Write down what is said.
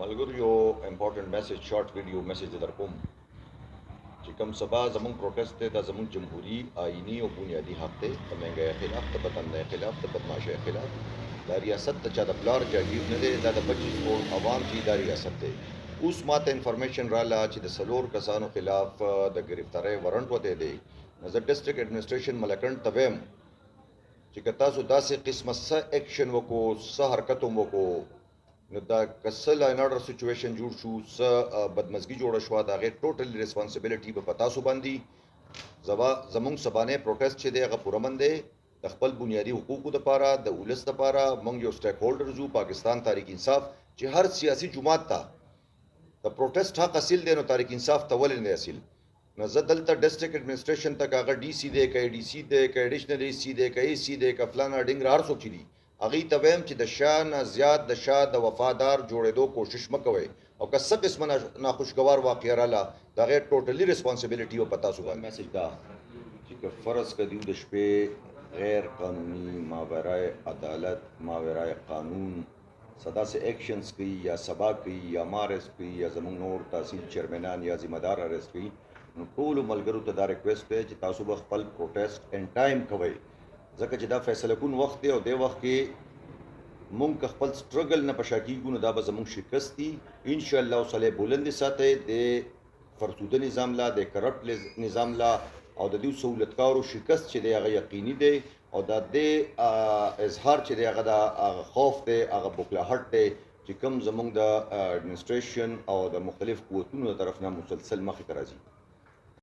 ملګرو یو امپورټنٹ میسج شارټ ویډیو میسج در کوم چې کوم سبا زمونږ پروټیسټ دی دا زمونږ جمهوری آئینی او بنیادی حق دی د مهنګۍ خلاف د بدمنۍ خلاف د بدمعاشۍ خلاف دا ریاست د چا د پلار جاګیر نه دی دا د 25 کروڑ عوام چې دا ریاست دی. اوس ماته انفارمیشن رااله چې د سلور کسانو خلاف د گرفتاری وارنټ وته دی. زه ډسټرکټ ایڈمنسټریشن مالاکنډ ته ویم چې که تاسو داسې قسمه څه ایکشن وکړو څه حرکت هم وکړو نو دا که څه لاین آرډر سچویشن جوړ شو څه بدمزګي جوړه شوه د هغې ټوټل ریسپانسبلټي به په تاسو باندې زمونږ سبانۍ پروټیسټ چې دی هغه پوره دی د خپل بنیادي حقوقو دپاره د ولس دپاره موږ یو سټیک هولډرز یو پاکستان تحریک انصاف چې هر سیاسي جماعت ته د پروټیسټ حق حاصل دی نو تحریک انصاف ته ولې نه حاصل نو زه دلته ډسټرکټ ایڈمنسټریشن ته که هغه ډي سی دی که ای ډي سی دی که ایډیشنل ای سی دی که ای سی دی که فلانا ډنګره هر څوک چې دي هغې ته ویم چې د شا نه زیات د شا د وفادار جوړېدو کوشش مه کوئ او که څه قسمه ناخوشګوار واقعه راله د هغې ټوټلي ریسپانسبلټي به په تاسو باندې میسج دا چې که فرض که دوی د شپې غیر قانوني ماورای عدالت ماورای قانون صدا سے ایکشنز کوي یا سبا کوي یا ما اریسټ کوي یا زموږ نور تحصیل چیرمنان یا ذمہ دار اریسټ کوي نو ټولو ملګرو ته دا ریکویسټ دی چې تاسو به خپل پروټیسټ ان ټایم کوئ ځکه چې دا فیصله کون وخت دی او دې وخت کې مونږ که خپل سټرګل نه په شا کېږو نو دا به زموږ شکست دي انشاءالله صلح بلند ساتئ د فرسوده نظام لا د کرپټ نظام لا او د دې سہولتکارو شکست چې دی هغه یقیني دی او دا د اظهار چې دی هغه د خوف دی هغه بوکلاهټ دی چې کوم زموږ د ایڈمنسټریشن او د مختلف قوتونو طرف نه مسلسل مخې ته راځي.